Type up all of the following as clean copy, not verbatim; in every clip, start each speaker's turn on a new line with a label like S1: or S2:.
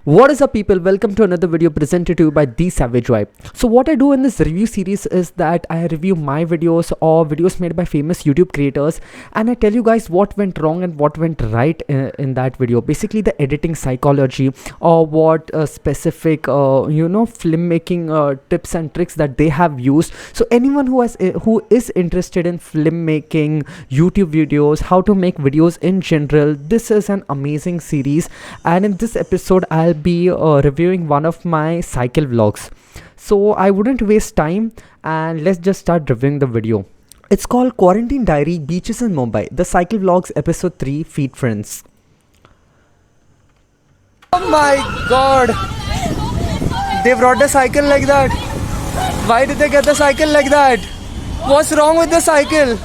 S1: What is up, people? Welcome to another video presented to you by The Savage Vibe. So what I do in this review series is that I review my videos or videos made by famous YouTube creators, and I tell you guys what went wrong and what went right in that video. Basically the editing psychology, or what specific filmmaking tips and tricks that they have used. So anyone who is interested in filmmaking, YouTube videos, how to make videos in general, this is an amazing series. And in this episode I'll be reviewing one of my cycle vlogs. So I wouldn't waste time, and let's just start reviewing the video. It's called Quarantine Diary Beaches in Mumbai, the cycle vlogs episode 3, Feet Friends. Oh my god, they brought the cycle like that. Why did they get the cycle like that? What's wrong with the cycle?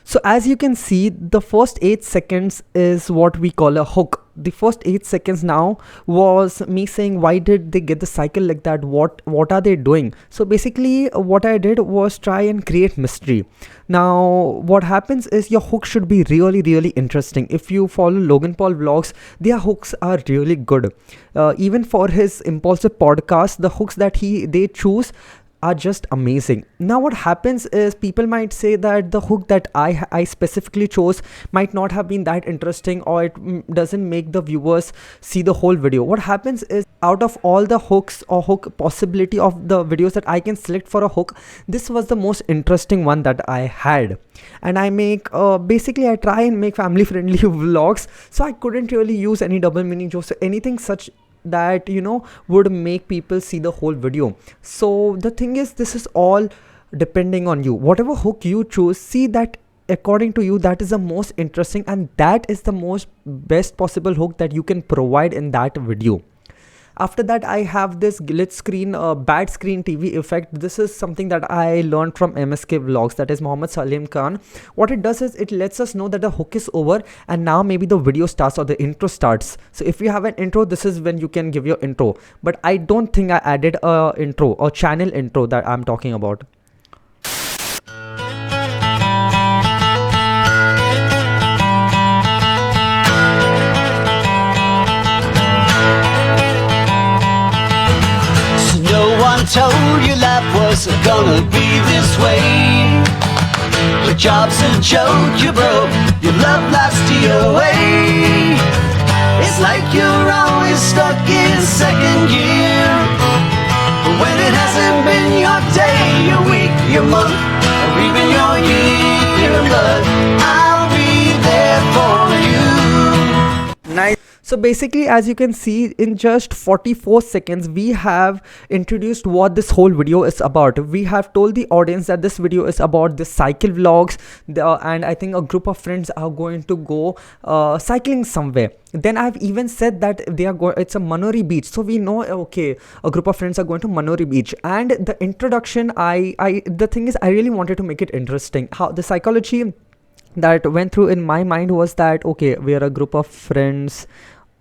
S1: So as you can see, the first 8 seconds is what we call a hook. The first 8 seconds now was me saying, why did they get the cycle like that? What are they doing? So basically what I did was try and create mystery. Now what happens is your hook should be really interesting. If you follow Logan Paul vlogs, their hooks are really good. Even for his Impulsive podcast, the hooks that they choose are just amazing. Now what happens is, people might say that the hook that I specifically chose might not have been that interesting, or it doesn't make the viewers see the whole video. What happens is, out of all the hooks or hook possibility of the videos that I can select for a hook, this was the most interesting one that I had. And I make basically I try and make family friendly vlogs, so I couldn't really use any double meaning jokes or anything such that would make people see the whole video. So the thing is, this is all depending on you. Whatever hook you choose, see that according to you that is the most interesting, and that is the most best possible hook that you can provide in that video. After that, I have this glitch screen, bad screen TV effect. This is something that I learned from MSK Vlogs, that is Mohammed Salim Khan. What it does is, it lets us know that the hook is over and now maybe the video starts or the intro starts. So if you have an intro, this is when you can give your intro. But I don't think I added a intro or channel intro that I'm talking about.
S2: Told you life was gonna be this way. Your job's a joke, you broke, your love life's away. It's like you're always stuck in second gear. But when it hasn't been your day, your week, your month, or even your year, but I'll be there for you.
S1: Nice. So basically, as you can see, in just 44 seconds, we have introduced what this whole video is about. We have told the audience that this video is about the cycle vlogs, and I think a group of friends are going to go cycling somewhere. Then I've even said that it's a Manori beach, so we know, okay, a group of friends are going to Manori beach. And the introduction, the thing is, I really wanted to make it interesting. How the psychology that went through in my mind was that, okay, we are a group of friends.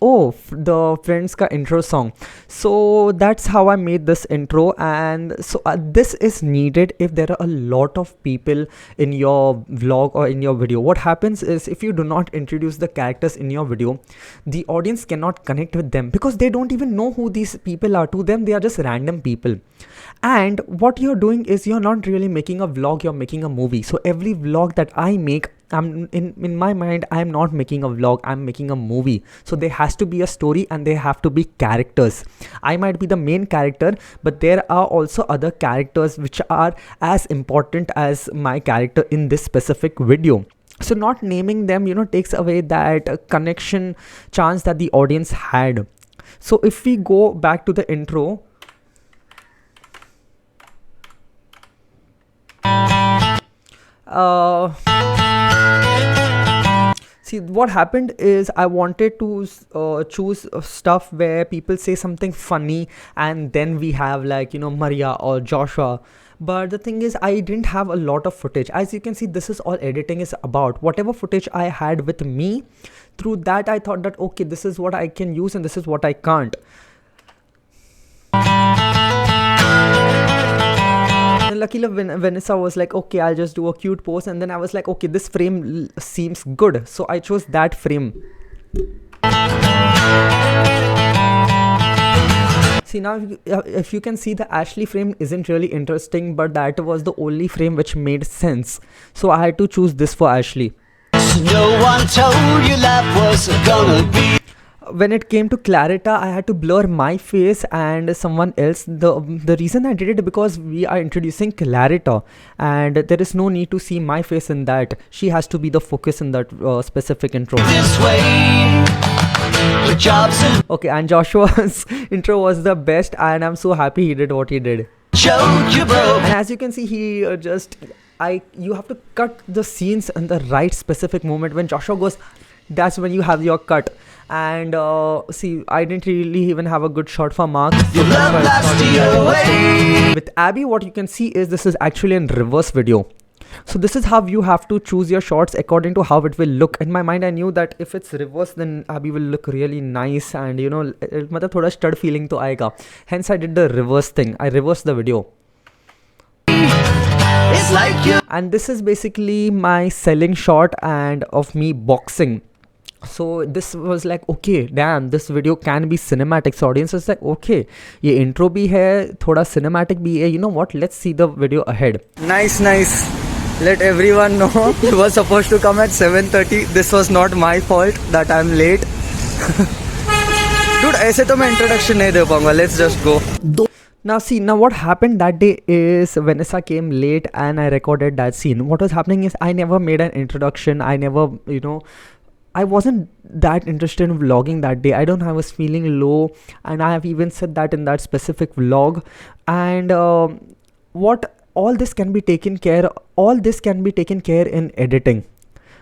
S1: Oh, the Friends ka intro song. So that's how I made this intro. And so this is needed if there are a lot of people in your vlog or in your video. What happens is, if you do not introduce the characters in your video, the audience cannot connect with them, because they don't even know who these people are. To them, they are just random people. And what you're doing is, you're not really making a vlog, you're making a movie. So every vlog that I make, in my mind, I'm not making a vlog, I'm making a movie. So there has to be a story and there have to be characters. I might be the main character, but there are also other characters which are as important as my character in this specific video. So not naming them takes away that connection chance that the audience had. So if we go back to the intro, see, what happened is, I wanted to choose stuff where people say something funny, and then we have like Maria or Joshua. But the thing is, I didn't have a lot of footage. As you can see, this is all editing is about. Whatever footage I had with me, through that I thought that, okay, this is what I can use and this is what I can't. And luckily Vanessa was like, okay, I'll just do a cute pose, and then I was like, okay, this frame seems good, so I chose that frame. See now, if you can see, the Ashley frame isn't really interesting, but that was the only frame which made sense. So I had to choose this for Ashley.
S2: No one told you life was gonna be.
S1: When it came to Clarita, I had to blur my face and someone else. The reason I did it because we are introducing Clarita, and there is no need to see my face in that. She has to be the focus in that specific intro.
S2: This way, the job's a
S1: Okay, and Joshua's intro was the best, and I'm so happy he did what he did.
S2: joke, you broke.
S1: And as you can see, he you have to cut the scenes in the right specific moment. When Joshua goes, that's when you have your cut. And see, I didn't really even have a good shot for Mark.
S2: Your love lasts your way.
S1: With Abby, what you can see is this is actually in reverse video. So this is how you have to choose your shots according to how it will look. In my mind, I knew that if it's reverse, then Abby will look really nice, and you know, मतलब थोड़ा stud feeling तो आएगा. Hence, I did the reverse thing. I reversed the video.
S2: It's like you.
S1: And this is basically my selling shot and of me boxing. So this was like, okay, damn, this video can be cinematic. So audience is like, okay, ये intro भी है, थोड़ा cinematic भी है. You know what? Let's see the video ahead. Nice. Let everyone know he was supposed to come at 7:30. This was not my fault that I'm late. Dude, ऐसे तो मैं introduction नहीं दे पाऊंगा. Let's just go. Now see, now what happened that day is Vanessa came late and I recorded that scene. What was happening is I never made an introduction. I never, I wasn't that interested in vlogging that day. I was feeling low, and I have even said that in that specific vlog. And all this can be taken care in editing.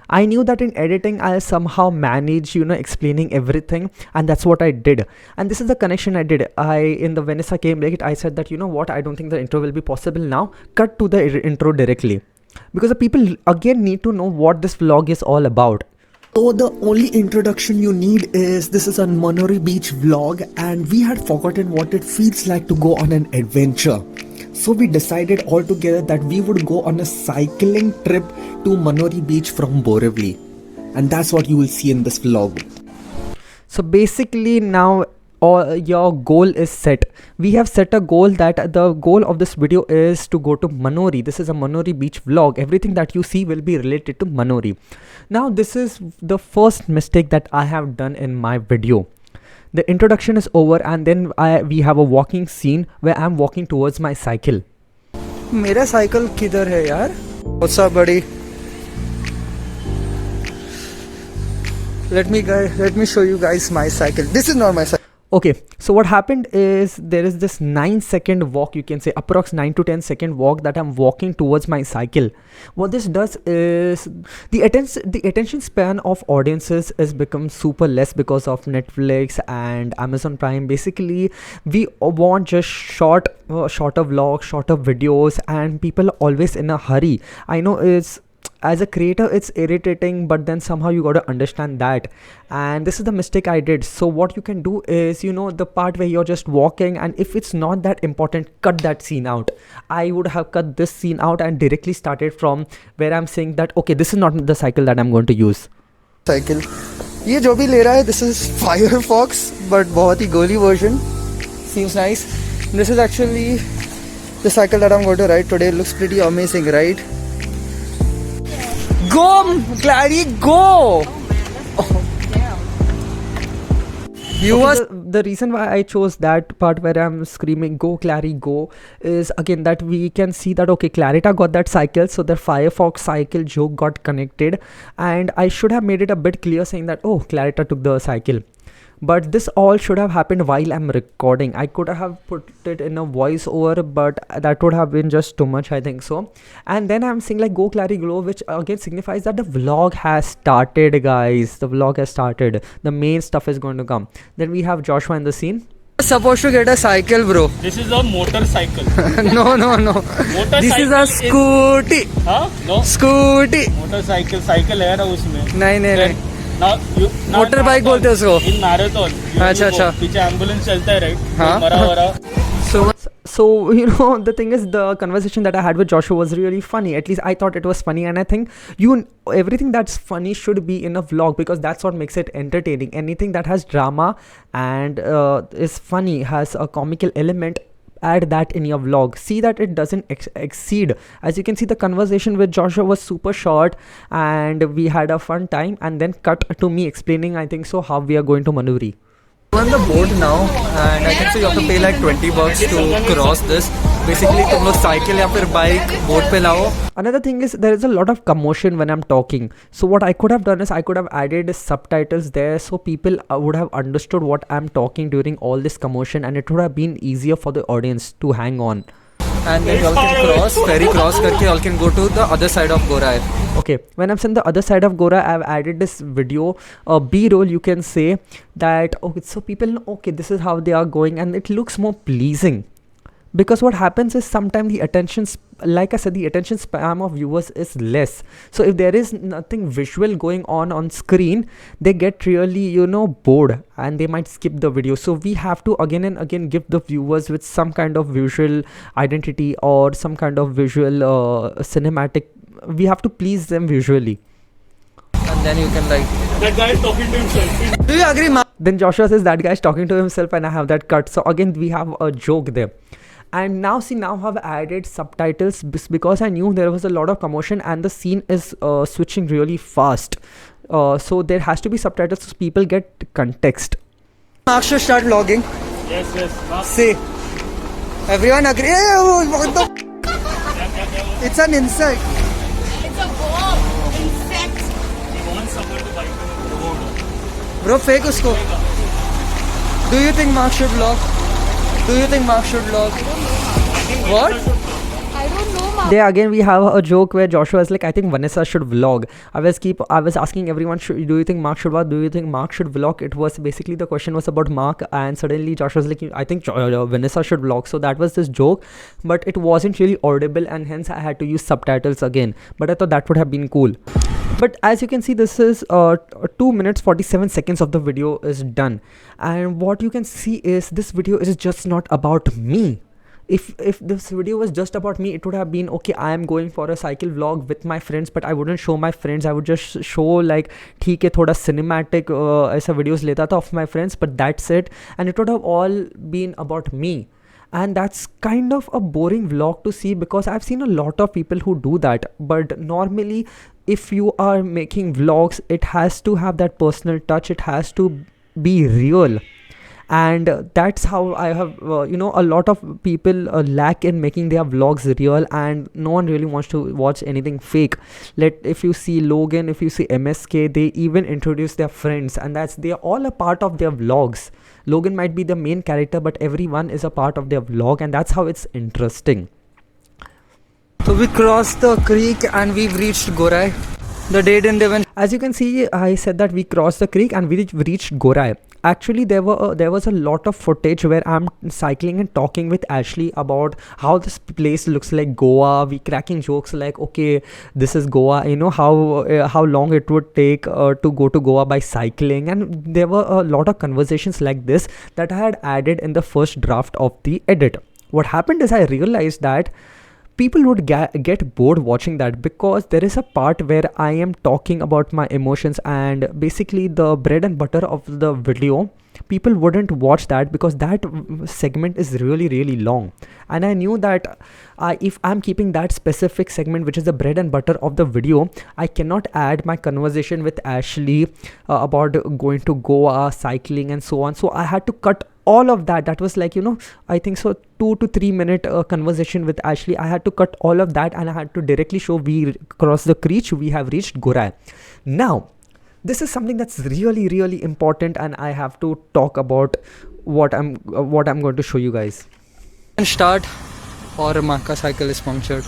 S1: I knew that in editing I'll somehow manage, explaining everything, and that's what I did. And this is the connection I did. In the Vanessa came late, I said that, I don't think the intro will be possible now. Cut to the intro directly. Because the people again need to know what this vlog is all about.
S3: So the only introduction you need is this is a Manori Beach vlog, and we had forgotten what it feels like to go on an adventure. So we decided all together that we would go on a cycling trip to Manori Beach from Borivali. And that's what you will see in this vlog.
S1: So basically now your goal is set. We have set a goal that the goal of this video is to go to Manori. This is a Manori Beach vlog. Everything that you see will be related to Manori. Now this is the first mistake that I have done in my video. The introduction is over, and then we have a walking scene where I'm walking towards my cycle. मेरा cycle किधर है यार? What's up, buddy? Let me show you guys my cycle. This is not my cycle. Okay, so what happened is there is this 9-second walk, you can say approx 9 to 10 second walk that I'm walking towards my cycle. What this does is the attention span of audiences is become super less because of Netflix and Amazon Prime. Basically, we want just shorter vlogs, shorter videos, and people are always in a hurry. I know as a creator it's irritating, but then somehow you got to understand that, and this is the mistake I did. So what you can do is, the part where you're just walking, and if it's not that important, cut that scene out. I would have cut this scene out and directly started from where I'm saying that okay, this is not the cycle that I'm going to use. Cycle ये जो भी ले रहा है, this is Firefox, but बहुत ही गोली version. Seems nice. This is actually the cycle that I'm going to ride today. It looks pretty amazing, right? Go, Clary, go! The reason why I chose that part where I'm screaming, go, Clary, go, is again that we can see that, okay, Clarita got that cycle, so the Firefox cycle joke got connected, and I should have made it a bit clear saying that, oh, Clarita took the cycle. But this all should have happened while I'm recording. I could have put it in a voiceover, but that would have been just too much, I think so. And then I'm saying like go Clary Glow, which again signifies that the vlog has started, guys. The vlog has started. The main stuff is going to come. Then we have Joshua in the scene. Supposed to get a cycle, bro.
S4: This is a motorcycle.
S1: No.
S4: Motorcycle
S1: This is a scooty.
S4: Huh? No.
S1: Scooty.
S4: Motorcycle. Cycle है ना उसमें.
S1: नहीं. Motor bike बोलते हैं उसको.
S4: In marathon.
S1: अच्छा.
S4: पीछे ambulance चलता है, राइट?
S1: हाँ.
S4: मरा.
S1: So, you know, the thing is, the conversation that I had with Joshua was really funny. At least I thought it was funny, and I think everything that's funny should be in a vlog, because that's what makes it entertaining. Anything that has drama and is funny, has a comical element, add that in your vlog. See that it doesn't exceed. As you can see, the conversation with Joshua was super short and we had a fun time, and then cut to me explaining, I think so, how we are going to Manuri. We're on the boat now, and I think so you have to pay like $20 to cross this. Basically, तुम लोग cycle या फिर bike boat पे लाओ. Another thing is, there is a lot of commotion when I'm talking. So what I could have done is, I could have added subtitles there, so people would have understood what I'm talking during all this commotion, and it would have been easier for the audience to hang on. And then you all can cross, ferry cross करके you all can go to the other side of Gorai. Okay, when I'm saying the other side of Gorai, I've added this video, B-roll, you can say that. Okay, so people know, okay, this is how they are going, and it looks more pleasing. Because what happens is, sometimes the attention, like I said, the attention span of viewers is less. So if there is nothing visual going on screen, they get really, you know, bored, and they might skip the video. So we have to again and again give the viewers with some kind of visual identity or some kind of visual cinematic. We have to please them visually. And then you can like,
S4: That guy is talking to himself.
S1: do you agree, ma? Then Joshua says that guy is talking to himself, and I have that cut. So again, we have a joke there. And now see, now I've added subtitles because I knew there was a lot of commotion and the scene is switching really fast. So there has to be subtitles so people get context. Mark should start vlogging.
S4: Yes.
S1: Say, everyone agree? What the? It's an insult.
S5: It's a ball. Insect.
S4: He wants someone to bite him in the road.
S1: Bro, fake usko. Do you think Mark should vlog? What?
S5: I don't know, Mom.
S1: There again we have a joke where Joshua is like, I think Vanessa should vlog. I was asking everyone, do you think Mark should vlog? Do you think Mark should vlog? It was basically, the question was about Mark, and suddenly Joshua was like, I think Vanessa should vlog. So that was this joke, but it wasn't really audible, and hence I had to use subtitles again. But I thought that would have been cool. But as you can see, this is 2 minutes 47 seconds of the video is done, and what you can see is, this video is just not about me. If this video was just about me, it would have been okay, I am going for a cycle vlog with my friends, but I wouldn't show my friends. I would just show like, ठीक है, थोड़ा cinematic ऐसा videos लेता था of my friends, but that's it. And it would have all been about me. And that's kind of a boring vlog to see, because I've seen a lot of people who do that. But normally, if you are making vlogs, it has to have that personal touch. It has to be real. And that's how I have, you know, a lot of people lack in making their vlogs real, and no one really wants to watch anything fake. If you see Logan, if you see MSK, they even introduce their friends, and they are all a part of their vlogs. Logan might be the main character, but everyone is a part of their vlog, and that's how it's interesting. So we crossed the creek and we've reached Gorai. The day didn't even. As you can see, I said that we crossed the creek and we reached Gorai. Actually, there was a lot of footage where I'm cycling and talking with Ashley about how this place looks like Goa. We cracking jokes like, okay, this is Goa. You know how long it would take to go to Goa by cycling, and there were a lot of conversations like this that I had added in the first draft of the edit. What happened is, I realized that people would get bored watching that, because there is a part where I am talking about my emotions, and basically the bread and butter of the video, people wouldn't watch that because that segment is really long. And I knew that if I'm keeping that specific segment, which is the bread and butter of the video, I cannot add my conversation with Ashley about going to Goa, cycling and so on. So I had to cut all of that. That was like, you know, I think so 2 to 3 minute conversation with Ashley. I had to cut all of that, and I had to directly show we crossed the creek, we have reached Gorai. Now this is something that's really important, and I have to talk about what I'm going to show you guys. And start, और माँ का cycle is punctured.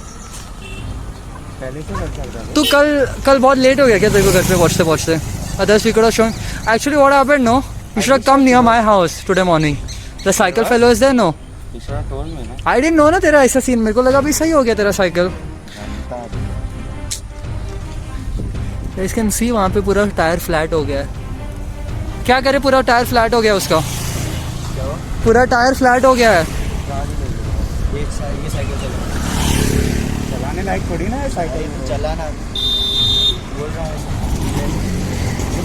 S1: तू कल बहुत late हो गया क्या तेरे को घर पे पहुँचते? Others we could have shown. Actually, what happened? No, you should have come near my house today morning. The cycle fellow is there. No,
S4: You should have told me, no?
S1: I didn't know ना तेरा ऐसा scene. मेरे को लगा भी सही हो गया तेरा साइकिल. Guys can see वहाँ पे पूरा टायर फ्लैट हो गया है. क्या करे, पूरा टायर फ्लैट हो गया उसका. पूरा टायर फ्लैट हो गया है.
S6: ये साइकिल चलाने लायक थोड़ी ना है साइकिल चलाना बोल रहा हूँ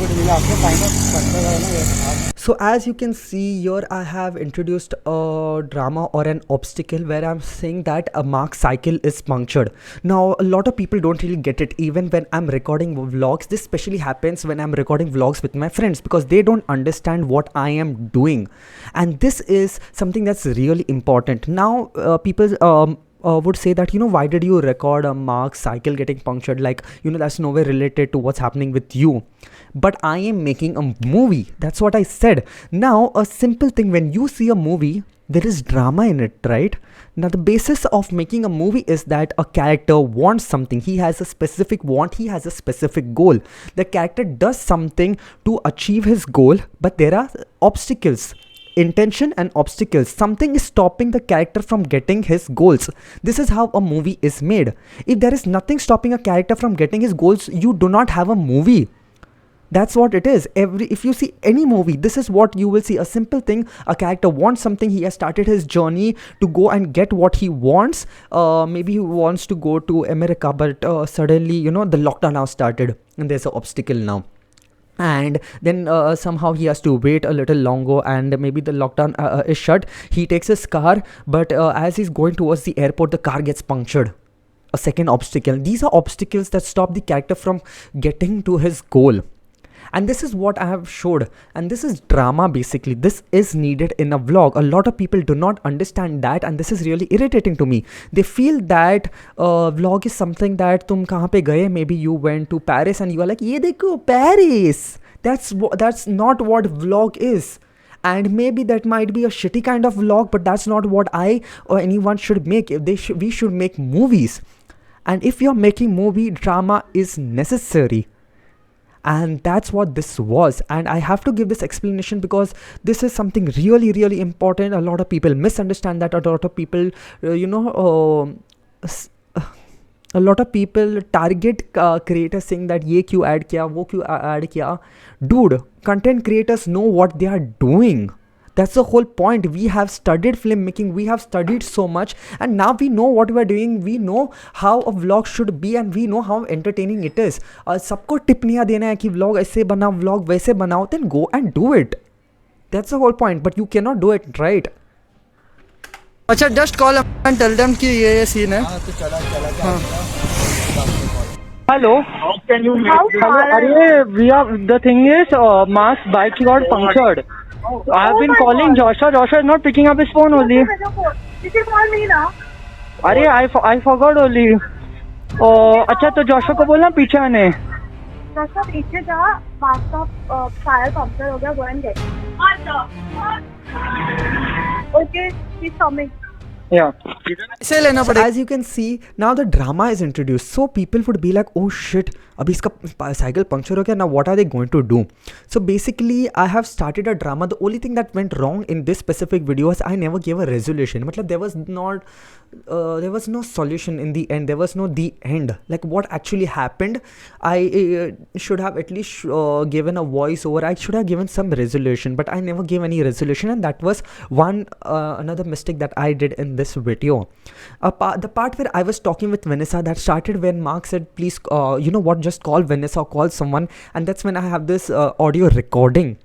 S6: आपको फाइनल करते हैं ना
S1: So as you can see here, I have introduced a drama or an obstacle where I'm saying that a Mark's cycle is punctured. Now a lot of people don't really get it even when I'm recording vlogs. This especially happens when I'm recording vlogs with my friends because they don't understand what I am doing. And this is something that's really important. Now people would say that, why did you record a Mark's cycle getting punctured? Like, that's nowhere related to what's happening with you. But I am making a movie. That's what I said. Now, a simple thing, when you see a movie, there is drama in it, right? Now, the basis of making a movie is that a character wants something. He has a specific want. He has a specific goal. The character does something to achieve his goal, but there are obstacles. Intention and obstacles. Something is stopping the character from getting his goals. This is how a movie is made. If there is nothing stopping a character from getting his goals, you do not have a movie. That's what it is. If you see any movie, this is what you will see. A simple thing, a character wants something. He has started his journey to go and get what he wants. Maybe he wants to go to America, but suddenly, the lockdown now started and there's an obstacle now. And then somehow he has to wait a little longer, and maybe the lockdown is shut. He takes his car, but as he's going towards the airport, the car gets punctured. A second obstacle. These are obstacles that stop the character from getting to his goal. And this is what I have showed, and this is drama basically. This is needed in a vlog. A lot of people do not understand that, and this is really irritating to me. They feel that vlog is something that tum kahan pe gaye, maybe you went to Paris and you are like, ye dekho Paris. That's not what vlog is. And maybe that might be a shitty kind of vlog, but that's not what I or anyone should make. We should make movies. And if you're making movie, drama is necessary. And that's what this was. And I have to give this explanation because this is something really, really important. A lot of people misunderstand that. A lot of people, a lot of people target creators saying that ye kyun add kiya, wo kyun add kiya. Dude, content creators know what they are doing. That's the whole point. We have studied filmmaking, we have studied so much, and now we know what we are doing. We know how a vlog should be, and we know how entertaining it is. सबको टिप्पणियाँ देना है कि vlog ऐसे बनाओ, vlog वैसे बनाओ, then go and do it. That's the whole point, but you cannot do it, right? अच्छा, just call them and tell them कि ये scene है.
S6: तो चला
S7: Hello.
S6: How can you make
S7: Arey, the thing is, Mark's bike got punctured. I have been calling Joshua. Joshua is not picking up his phone only.
S5: You can call me now.
S7: Arey, I forgot only. अच्छा तो Joshua को बोलना पीछे आने.
S5: Joshua पीछे जा. Mark's का tyre puncture हो गया. Go and get. Okay, he's coming.
S7: Yeah.
S1: As you can see, now the drama is introduced. So people would be like, oh shit, abhi iska cycle puncture ho gaya. Now what are they going to do? So basically, I have started a drama. The only thing that went wrong in this specific video was I never gave a resolution. Matlab, there was no solution in the end. There was no the end. Like what actually happened. I should have at least given a voice over. I should have given some resolution, but I never gave any resolution, and that was another mistake that I did in this video. The part where I was talking with Vanessa, that started when Mark said, please, just call Vanessa or call someone, and that's when I have this audio recording.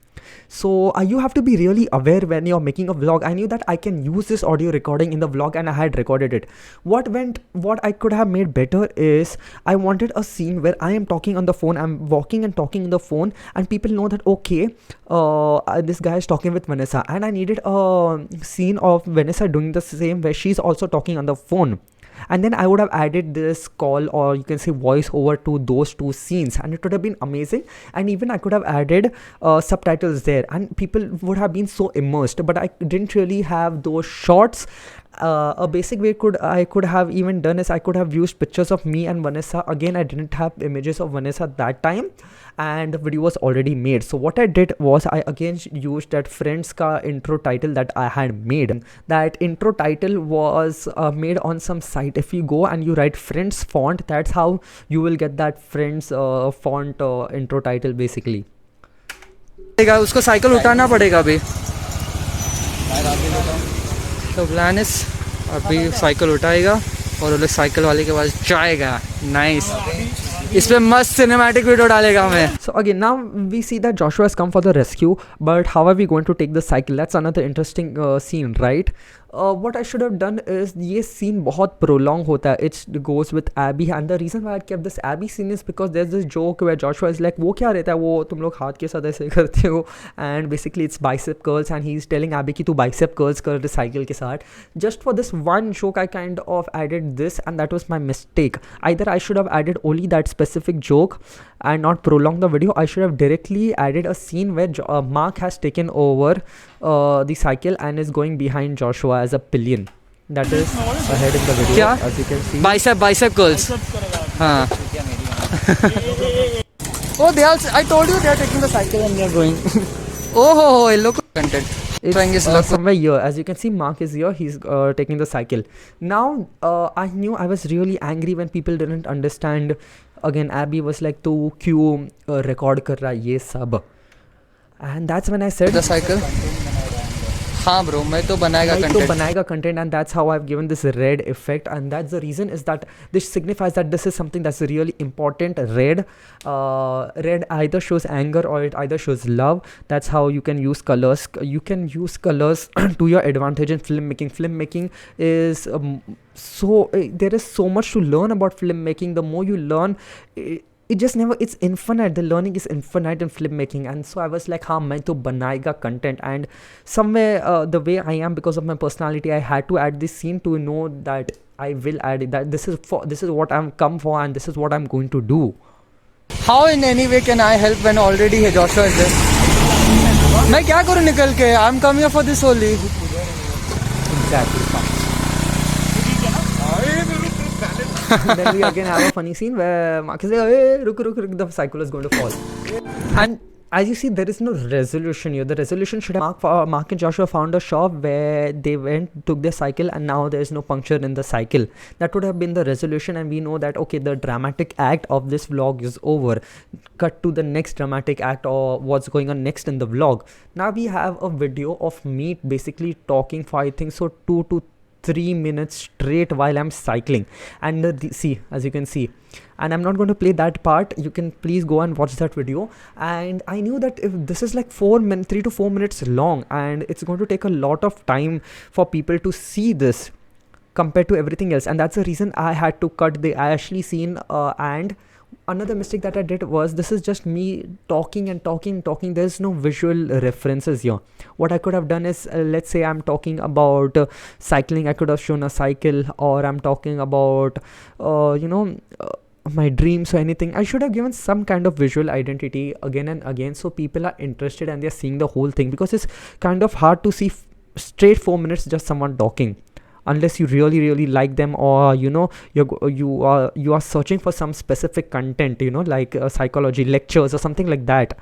S1: So you have to be really aware when you're making a vlog. I knew that I can use this audio recording in the vlog, and I had recorded it. What I could have made better is I wanted a scene where I am talking on the phone, I'm walking and talking on the phone, and people know that okay, this guy is talking with Vanessa, and I needed a scene of Vanessa doing the same where she's also talking on the phone. And then I would have added this call, or you can say voice over, to those two scenes, and it would have been amazing. And even I could have added subtitles there, and people would have been so immersed, but I didn't really have those shots. A basic way I could have even done is I could have used pictures of me and Vanessa. Again, I didn't have images of Vanessa at that time, and the video was already made. So what I did was I again used that Friends ka intro title that I had made. That intro title was made on some site. If you go and you write Friends font, that's how you will get that Friends font intro title basically. उसको cycle उठाना पड़ेगा अभी. The plan is अभी cycle उठाएगा और वो लोग cycle वाले के पास जाएगा. नाइस. इस पे मस्त सिनेमैटिक वीडियो डालेगा हमें. So again, now we see that Joshua has come for the rescue, but how are we going to take the cycle? That's another interesting scene, right? What I should have done is, ये scene बहुत prolong होता है. It goes with Abby, and the reason why I kept this Abby scene is because there's this joke where Joshua is like, वो क्या रहता है वो तुम लोग हाथ के साथ ऐसे करते हो, and basically it's bicep curls, and he's telling Abby कि तू bicep curls कर रहे cycle के साथ. Just for this one joke I kind of added this, and that was my mistake. Either I should have added only that specific joke and not prolong the video. I should have directly added a scene where Mark has taken over the cycle and is going behind Joshua as a pillion. That is ahead in the video. क्या? As you can see. Bicep curls. हाँ. Oh, they also. I told you they are taking the cycle and they are going. Oh, look content. It's somewhere here. As you can see, Mark is here. He's taking the cycle. Now, I knew I was really angry when people didn't understand. Again, Abby was like, "तू क्यों record कर रहा है ये सब?" And that's when I said the cycle. हाँ bro, मैं तो बनाएगा content, and that's how I've given this red effect, and that's the reason is that this signifies that this is something that's really important. Red either shows anger or it either shows love. That's how you can use colors. You can use colors to your advantage in filmmaking. Filmmaking is there is so much to learn about filmmaking. The more you learn, it just never, it's infinite. The learning is infinite in filmmaking. And so I was like, हाँ मैं तो बनाएगा content. And somewhere the way I am, because of my personality, I had to add this scene to know that I will add it, that this is what I'm come for, and this is what I'm going to do. How in any way can I help when already Joshua is there? मैं क्या करूँ निकल के? I'm come here for this only. Exactly. Then we again have a funny scene where Mark is like, hey, ruk, the cycle is going to fall. And as you see, there is no resolution here. The resolution should have Mark and Joshua found a shop where they went, took their cycle, and now there is no puncture in the cycle. That would have been the resolution, and we know that, okay, the dramatic act of this vlog is over. Cut to the next dramatic act or what's going on next in the vlog. Now we have a video of me basically talking for, I think so, 2 to 3 minutes straight while I'm cycling, and see, as you can see, and I'm not going to play that part. You can please go and watch that video. And I knew that if this is like 3 to 4 minutes long, and it's going to take a lot of time for people to see this compared to everything else, and that's the reason I had to cut the Ashley scene. And another mistake that I did was, this is just me talking and talking. There's no visual references here. What I could have done is, let's say I'm talking about cycling, I could have shown a cycle, or I'm talking about my dreams or anything. I should have given some kind of visual identity again and again, so people are interested and they're seeing the whole thing, because it's kind of hard to see straight 4 minutes just someone talking, unless you really like them, or you are searching for some specific content, like psychology lectures or something like that.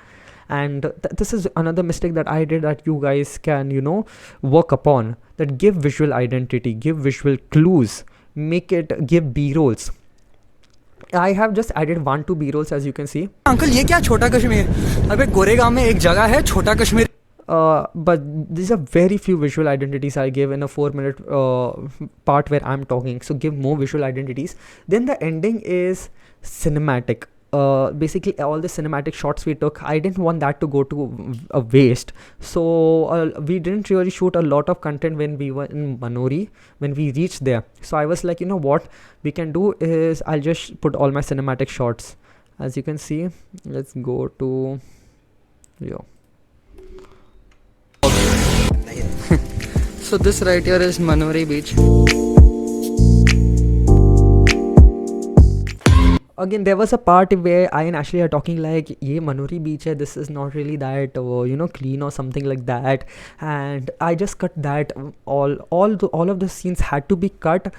S1: And this is another mistake that I did, that you guys can work upon, that give visual identity, give visual clues, give b-rolls. I have just added 1-2 b-rolls, as you can see. Uncle, ये क्या छोटा कश्मीर? अबे गोरेगांव में एक जगह है छोटा Kashmir. But these are very few visual identities I give in a 4-minute part where I'm talking. So give more visual identities. Then the ending is cinematic. Basically all the cinematic shots we took, I didn't want that to go to a waste. So we didn't really shoot a lot of content when we were in Manori, when we reached there. So I was like, what we can do is, I'll just put all my cinematic shots. As you can see, let's go to So this right here is Manori beach. Again, there was a part where I and Ashley are talking like, ye Manori beach hai, this is not really that clean or something like that, and I just cut that. All of the scenes had to be cut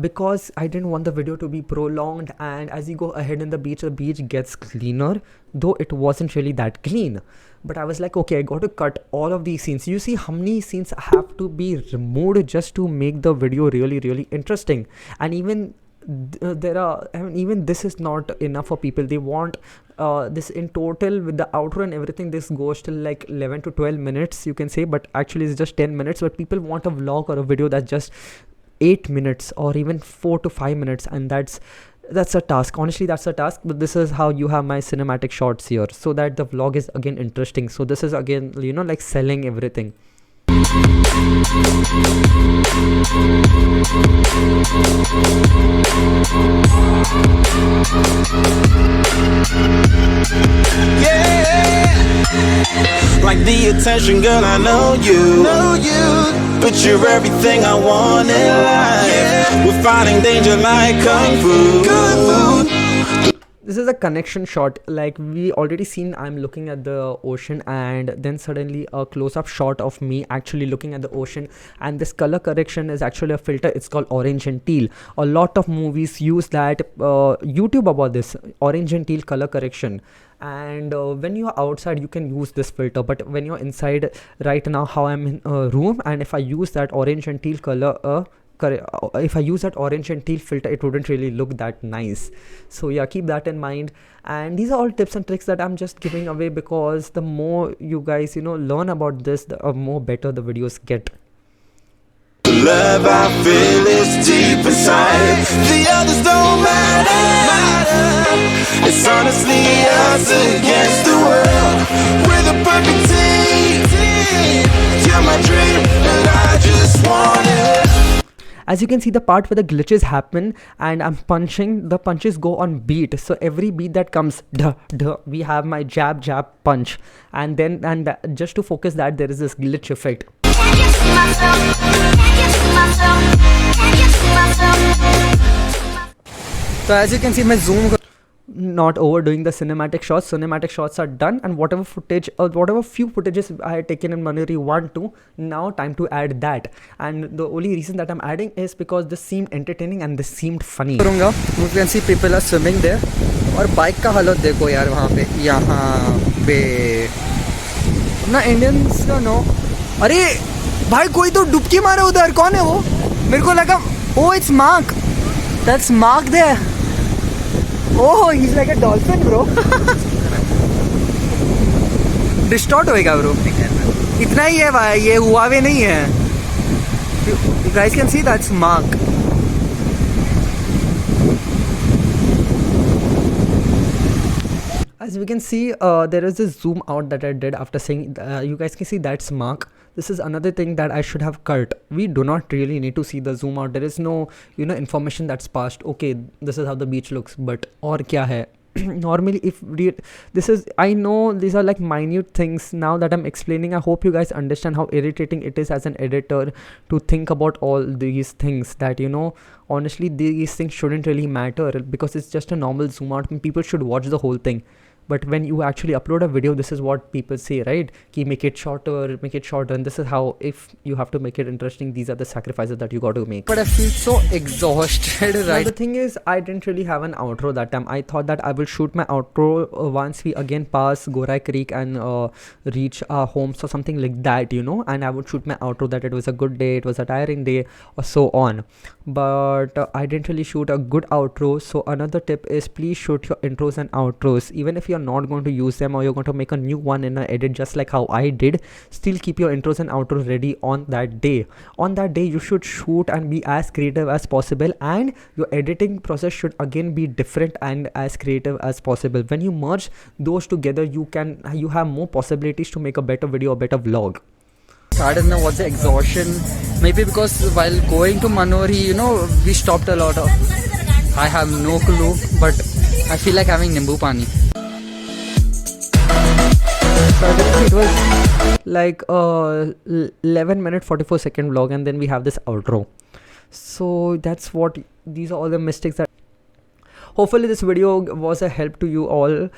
S1: because I didn't want the video to be prolonged. And as you go ahead in the beach gets cleaner, though it wasn't really that clean. But I was like, okay, I got to cut all of these scenes. You see how many scenes have to be removed just to make the video really interesting. And even even this is not enough for people. They want this in total with the outro and everything. This goes till like 11 to 12 minutes, you can say, but actually it's just 10 minutes. But people want a vlog or a video that's just 8 minutes or even 4 to 5 minutes, and that's a task. Honestly, that's a task. But this is how you have my cinematic shots here, so that the vlog is again interesting. So this is again, you know, like selling everything.
S2: Like the attention, girl, I know you. But you're everything I want in life. We're fighting danger like kung fu.
S1: This is a connection shot. Like we already seen, I'm looking at the ocean, and then suddenly a close-up shot of me actually looking at the ocean, and this color correction is actually a filter. It's called orange and teal. A lot of movies use that. YouTube about this orange and teal color correction. And when you're outside, you can use this filter, but when you're inside, right now how I'm in a room, and if I use that orange and teal color if I use that orange and teal filter, it wouldn't really look that nice. So yeah, keep that in mind. And these are all tips and tricks that I'm just giving away, because the more you guys, you know, learn about this, the more better the videos get.
S2: Love I feel is deep inside. The others don't matter. It's honestly us against the world. We're the perfect team. You're my dream, and I just want it.
S1: As you can see, the part where the glitches happen and I'm punching, the punches go on beat. So every beat that comes, duh, duh, we have my jab, jab, punch. And then, just to focus that, there is this glitch effect.
S3: So as you can see, मैं zoom
S1: not overdoing the cinematic shots. Cinematic shots are done, and whatever footage or whatever few footages I had taken in Manuri 1, 2, now time to add that. And the only reason that I'm adding is because this seemed entertaining and this seemed funny.
S3: करूँगा. You can see people are swimming there. और bike का हालत देखो यार वहाँ पे, यहाँ पे अपना इंडियंस का नो. अरे भाई कोई तो डुबकी मारे उधर. कौन है वो? मेरे को लगा oh it's Mark. That's Mark there. Oh, he's like a dolphin, bro. Distort होएगा bro. इतना ही है भाई, ये हुआवे नहीं है. You guys can see that's Mark.
S1: As we can see, there is this zoom out that I did after saying, you guys can see that's Mark. This is another thing that I should have cut. We do not really need to see the zoom out. There is no, you know, information that's passed. Okay, this is how the beach looks, but और क्या है? Normally this is, I know these are like minute things now that I'm explaining. I hope you guys understand how irritating it is as an editor to think about all these things, that, you know, honestly these things shouldn't really matter, because it's just a normal zoom out and people should watch the whole thing. But when you actually upload a video, this is what people say, right? Ki make it shorter, and this is how, if you have to make it interesting, these are the sacrifices that you got to make.
S3: But I feel so exhausted,
S1: Now,
S3: right?
S1: the thing is, I didn't really have an outro that time. I thought that I will shoot my outro once we again pass Gorai Creek and reach our homes or something like that, you know, and I would shoot my outro that it was a good day, it was a tiring day, or so on. But I didn't really shoot a good outro. So another tip is, please shoot your intros and outros. Even if you're not going to use them, or you're going to make a new one in an edit just like how I did, still keep your intros and outros ready on that day. On that day, you should shoot and be as creative as possible, and your editing process should again be different and as creative as possible. When you merge those together, you have more possibilities to make a better video, a better vlog.
S3: I don't know what's the exhaustion. Maybe because while going to Manori, you know, we stopped a lot of. I have no clue, but I feel like having Nimbu Pani.
S1: So it was like 11-minute 44-second vlog, and then we have this outro. So that's what, these are all the mistakes that, hopefully this video was a help to you all,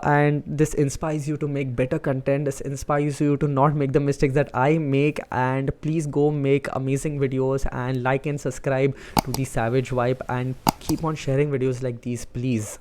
S1: and this inspires you to make better content. This inspires you to not make the mistakes that I make, and please go make amazing videos and like and subscribe to the Savage Vibe, and keep on sharing videos like these, please.